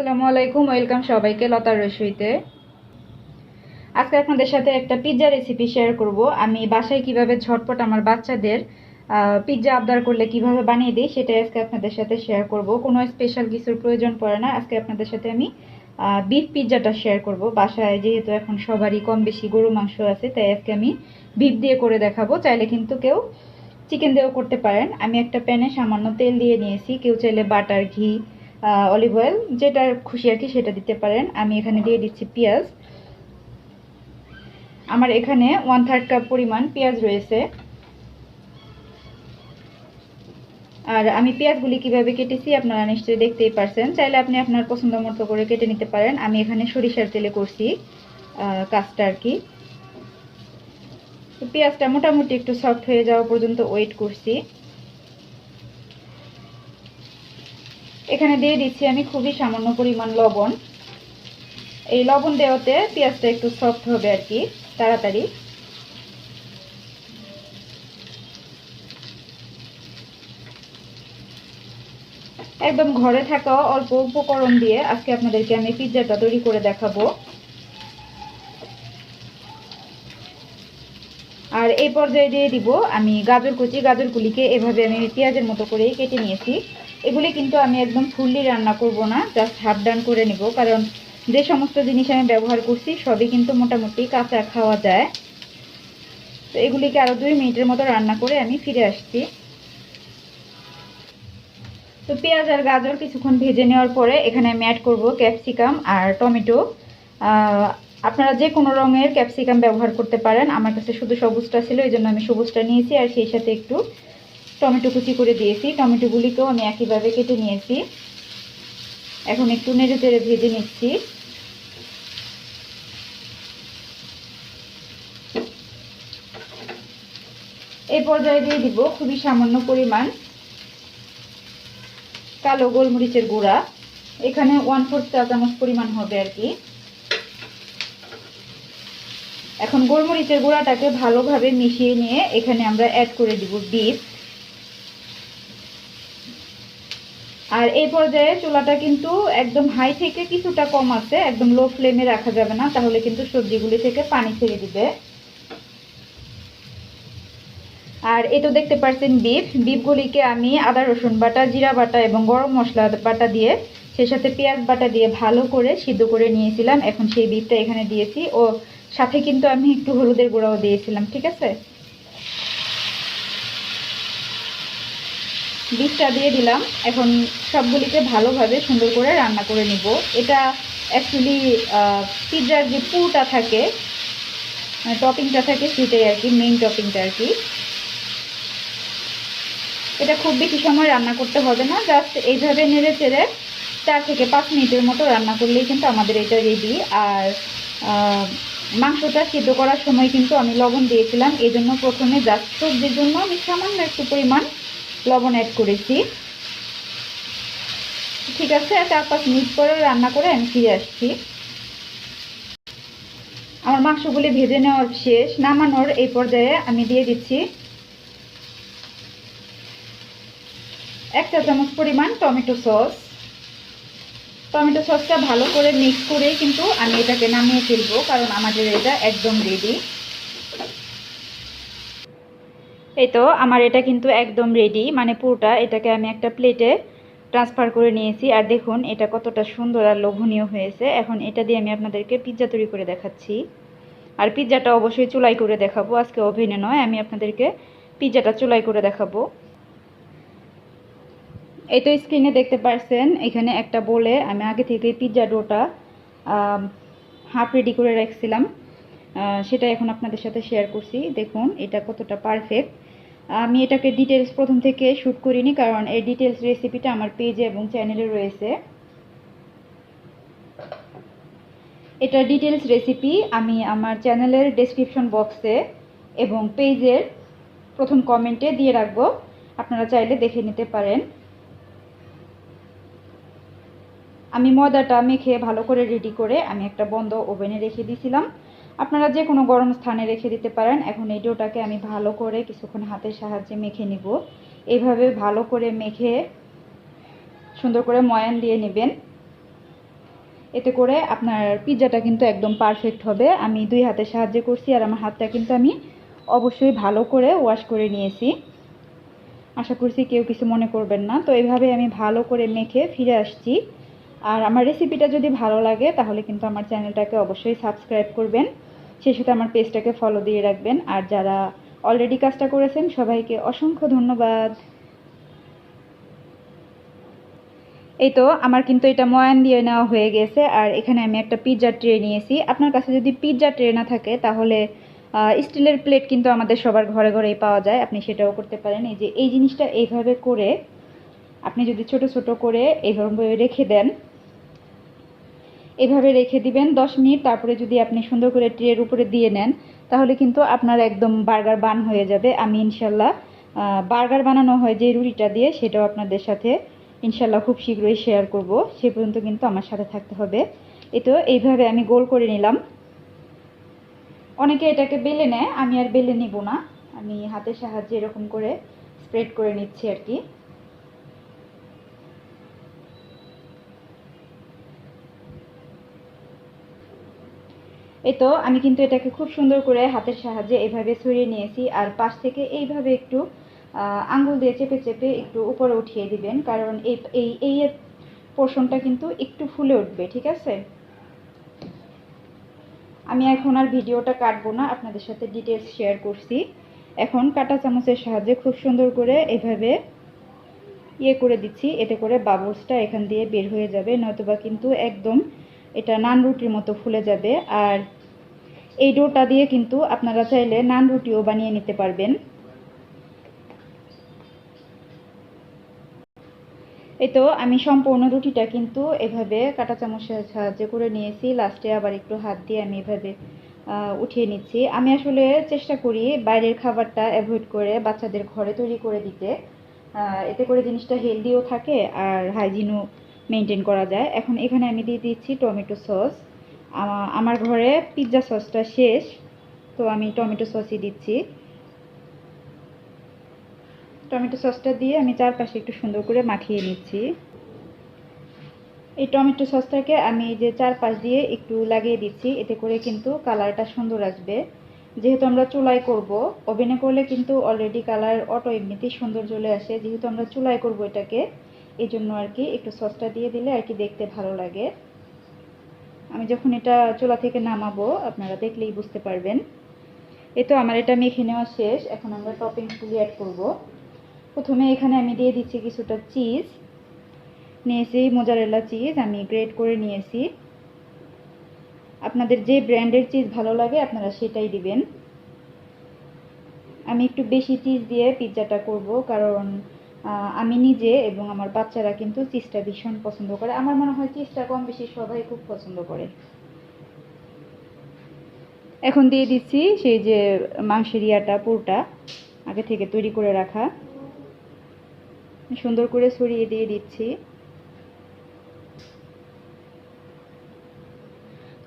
আসসালামু আলাইকুম, ওয়েলকাম সবাইকে লতার রসইতে। আজকে আপনাদের সাথে একটা পিৎজা রেসিপি শেয়ার করব। আমি বাসায় কিভাবে ঝটপট আমার বাচ্চাদের পিৎজা আবদার করলে কিভাবে বানিয়ে দিই সেটাই আজকে আপনাদের সাথে শেয়ার করব। কোনো স্পেশাল কিছুর প্রয়োজন পড়ে না। আজকে আপনাদের সাথে আমি বিফ পিৎজাটা শেয়ার করব। বাসায় যেহেতু এখন সবারই কম বেশি গরু মাংস আছে, তাই আজকে আমি বিফ দিয়ে করে দেখাবো। চাইলে কিন্তু কেউ চিকেন দিয়েও করতে পারেন। আমি একটা প্যানে সামান্য তেল দিয়ে নিয়েছি, কেউ চাইলে বাটার, ঘি, অলিভ অয়েল যেটা খুশি আর কি সেটা দিতে পারেন। আমি এখানে দিয়ে দিচ্ছি পেঁয়াজ। আমার এখানে 1/3 কাপ পরিমাণ পেঁয়াজ রয়েছে। আর আমি পেঁয়াজগুলি কিভাবে কেটেছি আপনারা নিশ্চয়ই দেখতেই পারছেন। চাইলে আপনি আপনার পছন্দ মতো করে কেটে নিতে পারেন। আমি এখানে সরিষার তেলে করছি কাজটা আর কি। পেঁয়াজটা মোটামুটি একটু সফট হয়ে যাওয়া পর্যন্ত ওয়েট করছি। এখানে দিয়ে দিচ্ছি আমি খুবই সামান্য পরিমাণ লবণ। এই লবণ দেওয়াতে পেঁয়াজটা একটু সফট হবে আর কি তাড়াতাড়ি। একদম ঘরে থাকা অল্প উপকরণ দিয়ে আজকে আপনাদেরকে আমি পিৎজাটা তৈরি করে দেখাবো। আর এই পর্যায়ে দিয়ে দিব আমি গাজর কুচি। গাজরগুলিকে এভাবে আমি পেঁয়াজের মতো করেই কেটে নিয়েছি। এগুলি কিন্তু আমি একদম ফুললি রান্না করব না, জাস্ট হাফ ডান করে নিব, কারণ যে সমস্ত জিনিস আমি ব্যবহার করছি সবই কিন্তু মোটামুটি কাঁচা খাওয়া যায়। তো এগুলিকে আরও 2 মিনিটের মতো রান্না করে আমি ফিরে আসছি। তো পেঁয়াজ আর গাজর কিছুক্ষণ ভেজে নেওয়ার পরে এখানে আমি অ্যাড করব ক্যাপসিকাম আর টমেটো। আপনারা যে কোনো রঙের ক্যাপসিকাম ব্যবহার করতে পারেন। আমার কাছে শুধু সবুজটা ছিল, এই জন্য আমি সবুজটা নিয়েছি, আর সেই সাথে একটু টমেটো কুচি করে দিয়েছি। টমেটোগুলিকেও আমি একইভাবে কেটে নিয়েছি। এখন একটু নেড়ে চেড়ে ভেজে নিচ্ছি। এই পর্যায়ে দিয়ে দিব খুবই সামান্য পরিমাণ কালো গোলমরিচের গুঁড়া। এখানে 1/4 চা চামচ পরিমাণ হবে আর কি। এখন গোলমরিচের গুঁড়াটাকে ভালোভাবে মিশিয়ে নিয়ে এখানে আমরা অ্যাড করে দিব বিফ। আর এই পর্যায়ে চুলাটা কিন্তু একদম হাই থেকে কিছুটা কম আছে, একদম লো ফ্লেমে রাখা যাবে না, তাহলে কিন্তু সবজিগুলি থেকে পানি ছেড়ে দিবে। আর এই তো দেখতে পাচ্ছেন বিফগুলিকে আমি আদা রসুন বাটা, জিরা বাটা এবং গরম মশলা বাটা দিয়ে, সেই সাথে পেঁয়াজ বাটা দিয়ে ভালো করে সিদ্ধ করে নিয়েছিলাম। এখন সেই বিফটা এখানে দিয়েছি, ও সাথে কিন্তু আমি একটু হলুদের গুঁড়াও দিয়েছিলাম। ঠিক আছে, বিফটা দিয়ে দিলাম। এখন সবগুলিকে ভালোভাবে সুন্দর করে রান্না করে নিব। এটা অ্যাকচুয়ালি পিৎজার যে পুরটা থাকে, টপিংটা থাকে, সেটাই আর কি, মেইন টপিংটা আর কি। এটা খুব বেশি সময় রান্না করতে হবে না, জাস্ট এইভাবে নেড়ে চেড়ে 4 থেকে 5 মিনিটের মতো রান্না করলেই কিন্তু আমাদের এটা রেডি। আর মাংসটা সিদ্ধ করার সময় কিন্তু আমি লবণ দিয়েছিলাম, এই জন্য প্রথমে জাস্ট সবজির জন্য আমি সামান্য একটু পরিমাণ লবণ অ্যাড করেছি। ঠিক আছে, 4-5 মিনিট পরে রান্না করে আমি ফিরে আসছি। আমার মাংসগুলি ভেজে নেওয়ার শেষ। নামানোর এই পর্যায়ে আমি দিয়ে দিচ্ছি 1 চা চামচ পরিমাণ টমেটো সস। টমেটো সসটা ভালো করে মিক্স করে কিন্তু আমি এটাকে নামিয়ে ফেলবো, কারণ আমাদের এটা একদম রেডি। এই তো আমার এটা কিন্তু একদম রেডি, মানে পুরোটা। এটাকে আমি একটা প্লেটে ট্রান্সফার করে নিয়েছি। আর দেখুন এটা কতটা সুন্দর আর লোভনীয় হয়েছে। এখন এটা দিয়ে আমি আপনাদেরকে পিৎজা তৈরি করে দেখাচ্ছি। আর পিৎজাটা অবশ্যই চুলাই করে দেখাবো, আজকে ওভেনে নয়। আমি আপনাদেরকে পিৎজাটা চুলাই করে দেখাবো। এই তো স্ক্রিনে দেখতে পাচ্ছেন, এখানে একটা বলে আমি আগে থেকে পিৎজা ডোটা হাফ রেডি করে রাখছিলাম, সেটা এখন আপনাদের সাথে শেয়ার করছি। দেখুন এটা কতটা পারফেক্ট। আমি এটাকে ডিটেলস প্রথম থেকে শ্যুট করিনি, কারণ এই ডিটেলস রেসিপিটা আমার পেজে এবং চ্যানেলে রয়েছে। এটা ডিটেলস রেসিপি আমি আমার চ্যানেলের ডেসক্রিপশন বক্সে এবং পেজের প্রথম কমেন্টে দিয়ে রাখবো, আপনারা চাইলে দেখে নিতে পারেন। আমি ময়দাটা মেখে ভালো করে রেডি করে আমি একটা বন্ধ ওভেনে রেখে দিয়েছিলাম। আপনারা যে কোনো গরম স্থানে রেখে দিতে পারেন। এখন এই ডোটাকে আমি ভালো করে কিছুক্ষণ হাতের সাহায্যে মেখে নিব। এইভাবে ভালো করে মেখে সুন্দর করে ময়ান দিয়ে নেবেন। এতে করে আপনার পিৎজাটা কিন্তু একদম পারফেক্ট হবে। আমি 2 হাতের সাহায্যে করছি, আর আমার হাতটা কিন্তু আমি অবশ্যই ভালো করে ওয়াশ করে নিয়েছি। আশা করছি কেউ কিছু মনে করবেন না। তো এইভাবে আমি ভালো করে মেখে ফিরে আসছি। আর আমার রেসিপিটা যদি ভালো লাগে তাহলে কিন্তু আমার চ্যানেলটাকে অবশ্যই সাবস্ক্রাইব করবেন, সেই সাথে আমার পেজটাকে ফলো দিয়ে রাখবেন। আর যারা অলরেডি কাজটা করেছেন সবাইকে অসংখ্য ধন্যবাদ। এই তো আমার কিন্তু এটা ময়ান দিয়ে নেওয়া হয়ে গেছে। আর এখানে আমি একটা পিৎজা ট্রে নিয়েছি। আপনার কাছে যদি পিৎজা ট্রে না থাকে তাহলে স্টিলের প্লেট কিন্তু আমাদের সবার ঘরে ঘরেই পাওয়া যায়, আপনি সেটাও করতে পারেন। এই যে এই জিনিসটা এইভাবে করে আপনি যদি ছোট ছোট করে এইভাবে রেখে দেন, এভাবে রেখে দিবেন 10 মিনিট, তারপরে যদি আপনি সুন্দর করে ট্রের উপরে দিয়ে নেন তাহলে কিন্তু আপনার একদম বার্গার বান হয়ে যাবে। আমি ইনশাল্লাহ বার্গার বানানো হয় যে রুটিটা দিয়ে, সেটাও আপনাদের সাথে ইনশাল্লাহ খুব শীঘ্রই শেয়ার করব। সে পর্যন্ত কিন্তু আমার সাথে থাকতে হবে। তো এইভাবে আমি গোল করে নিলাম। অনেকে এটাকে বেলে নেয়, আমি আর বেলে নিব না, আমি হাতের সাহায্যে এরকম করে স্প্রেড করে নিচ্ছি আর কি। এই তো আমি কিন্তু এটাকে খুব সুন্দর করে হাতের সাহায্যে এভাবে ছড়িয়ে নিয়েছি। আর পাশ থেকে এইভাবে একটু আঙ্গুল দিয়ে চেপে চেপে একটু উপরে উঠিয়ে দিবেন, কারণ এই এই এই পোর্শনটা কিন্তু একটু ফুলে উঠবে, ঠিক আছে? আমি এখন আর ভিডিওটা কাটবো না, আপনাদের সাথে ডিটেলস শেয়ার করছি। এখন কাঁটা চামচের সাহায্যে খুব সুন্দর করে এভাবে করে দিচ্ছি, এতে করে বাবলসটা এখান দিয়ে বের হয়ে যাবে, নয়তোবা কিন্তু একদম এটা নান রুটির মতো ফুলে যাবে। আর এই ডোটা দিয়ে কিন্তু আপনারা চাইলে নান রুটিও বানিয়ে নিতে পারবেন। এই তো আমি সম্পূর্ণ রুটিটা কিন্তু এভাবে কাঁটা চামচের সাহায্যে করে নিয়েছি। লাস্টে আবার একটু হাত দিয়ে আমি এভাবে উঠিয়ে নিচ্ছি। আমি আসলে চেষ্টা করি বাইরের খাবারটা অ্যাভয়েড করে বাচ্চাদের ঘরে তৈরি করে দিতে, এতে করে জিনিসটা হেলদিও থাকে আর হাইজিনও মেনটেন করা যায়। এখন এখানে আমি দিয়ে দিচ্ছি টমেটো সস। আমার ঘরে পিৎজা সসটা শেষ, তো আমি টমেটো সসই দিচ্ছি। টমেটো সসটা দিয়ে আমি চারপাশে একটু সুন্দর করে মাখিয়ে নিচ্ছি। এই টমেটো সসটাকে আমি যে চারপাশ দিয়ে একটু লাগিয়ে দিচ্ছি, এতে করে কিন্তু কালারটা সুন্দর আসবে। যেহেতু আমরা চুলায় করব, ওভেনে করলে কিন্তু অলরেডি কালার অটো এমনিতেই সুন্দর চলে আসে। যেহেতু আমরা চুলায় করব এটাকে, এই জন্য আর কি একটু সসটা দিয়ে দিলে আর কি দেখতে ভালো লাগে। আমি যখন এটা চুলা থেকে নামাবো আপনারা দেখলেই বুঝতে পারবেন। এই তো আমার এটা মেখে নেওয়া শেষ। এখন আমরা টপিংসগুলি অ্যাড করব। প্রথমে এখানে আমি দিয়ে দিচ্ছি কিছুটা চিজ নিয়েছি, মোজারেলা চিজ আমি গ্রেট করে নিয়েছি। আপনাদের যে ব্র্যান্ডের চিজ ভালো লাগে আপনারা সেটাই দিবেন। আমি একটু বেশি চিজ দিয়ে পিৎজাটা করব, কারণ আমি নিজে এবং আমার বাচ্চারা কিন্তু চিজটা ভীষণ পছন্দ করে। আমার মনে হয় চিজটা কম বেশি সবাই খুব পছন্দ করে। এখন দিয়ে দিচ্ছি সেই যে মাংসের ইয়াটা পুরটা আগে থেকে তৈরি করে রাখা, সুন্দর করে ছড়িয়ে দিয়ে দিচ্ছি।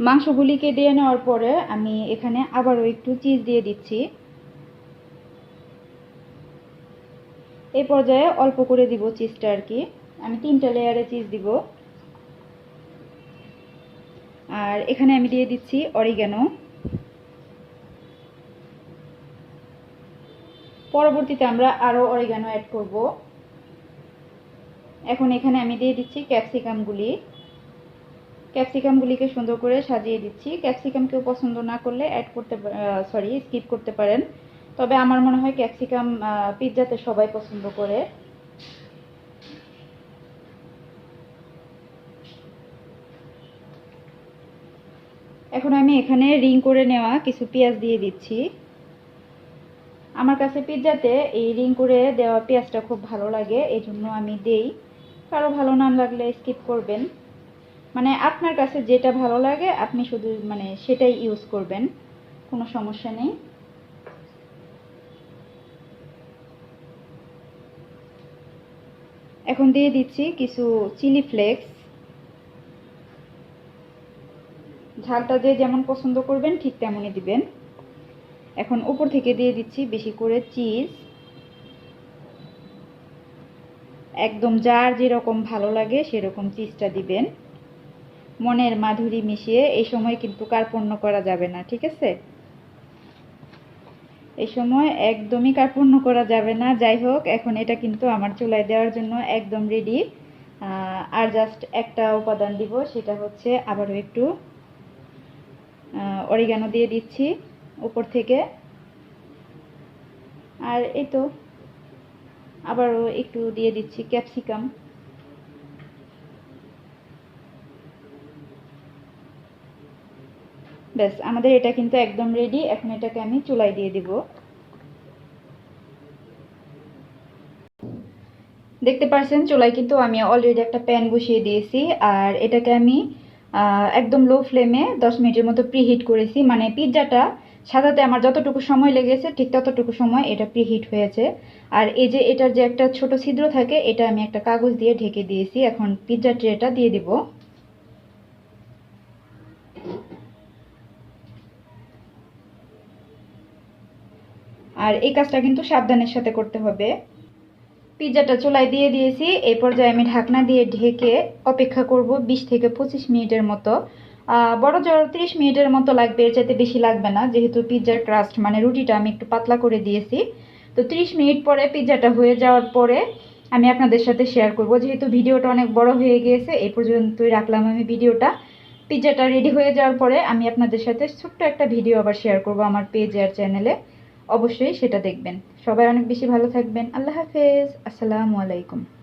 মাংসগুলিকে দিয়ে নেওয়ার পরে আমি এখানে আবারও একটু চিজ দিয়ে দিচ্ছি। এই পর্যায়ে অল্প করে দিব চিজটা আর কি, আমি 3টা লেয়ারে চিজ দিব। আর এখানে আমি দিয়ে দিচ্ছি অরিগানো। পরবর্তীতে আমরা আরও অরিগানো অ্যাড করব। এখন এখানে আমি দিয়ে দিচ্ছি ক্যাপসিকামগুলিকে সুন্দর করে সাজিয়ে দিচ্ছি। ক্যাপসিকাম কেউ পছন্দ না করলে স্কিপ করতে পারেন, তবে আমার মনে হয় ক্যাপসিকাম পিৎজাতে সবাই পছন্দ করে। এখন আমি এখানে রিং করে নেওয়া কিছু পেঁয়াজ দিয়ে দিচ্ছি। আমার কাছে পিৎজাতে এই রিং করে দেওয়া পেঁয়াজটা খুব ভালো লাগে, এই জন্য আমি দেই। কারো ভালো না লাগলে স্কিপ করবেন, মানে আপনার কাছে যেটা ভালো লাগে আপনি শুধু মানে সেটাই ইউজ করবেন, কোনো সমস্যা নেই। এখন দিয়ে দিচ্ছি কিছু চিলি ফ্লেক্স। ঝালটা যে যেমন পছন্দ করবেন ঠিক তেমনই দিবেন। এখন উপর থেকে দিয়ে দিচ্ছি বেশি করে চিজ, একদম যার যেরকম ভালো লাগে সেরকম চিজটা দিবেন। মনের মাধুরী মিশিয়ে এই সময় কিন্তু কার্পণ্য করা যাবে না, ঠিক আছে? এই সময় একদমই কার্পণ্য করা যাবে না। যাই হোক, এখন এটা কিন্তু আমার চুলায় দেওয়ার জন্য একদম রেডি। আর জাস্ট একটা উপাদান দিব, সেটা হচ্ছে আবারও একটু অরিগানো দিয়ে দিচ্ছি উপর থেকে। আর এই তো আবারও একটু দিয়ে দিচ্ছি ক্যাপসিকাম। ব্যাস, আমাদের এটা কিন্তু একদম রেডি। এখন এটাকে আমি চুলায় দিয়ে দিব। দেখতে পাচ্ছেন চুলায় কিন্তু আমি অলরেডি একটা প্যান বসিয়ে দিয়েছি। আর এটাকে আমি একদম লো ফ্লেমে 10 মিনিটের মতো প্রিহিট করেছি। মানে পিৎজাটা সাজাতে আমার যতটুকু সময় লেগেছে ঠিক ততটুকু সময় এটা প্রিহিট হয়েছে। আর এই যে এটার যে একটা ছোট ছিদ্র থাকে, এটা আমি একটা কাগজ দিয়ে ঢেকে দিয়েছি। এখন পিৎজা ট্রেটা দিয়ে দিব। আর এই কাজটা কিন্তু সাবধানের সাথে করতে হবে। পিৎজাটা চুলায় দিয়ে দিয়েছি। এই পর্যায়ে আমি ঢাকনা দিয়ে ঢেকে অপেক্ষা করব 20 থেকে 25 মিনিটের মতো। বড় জোর 30 মিনিটের মতো লাগবে, এর চাইতে বেশি লাগবে না, যেহেতু পিৎজার ক্রাস্ট মানে রুটিটা আমি একটু পাতলা করে দিয়েছি। তো 30 মিনিট পরে পিৎজাটা হয়ে যাওয়ার পরে আমি আপনাদের সাথে শেয়ার করব। যেহেতু ভিডিওটা অনেক বড় হয়ে গিয়েছে, এই পর্যন্তই রাখলাম আমি ভিডিওটা। পিৎজাটা রেডি হয়ে যাওয়ার পরে আমি আপনাদের সাথে ছোট্ট একটা ভিডিও আবার শেয়ার করব আমার পেজে আর চ্যানেলে। অবশ্যই সেটা দেখবেন। সবাই অনেক বেশি ভালো থাকবেন। আল্লাহ হাফেজ। আসসালামু আলাইকুম।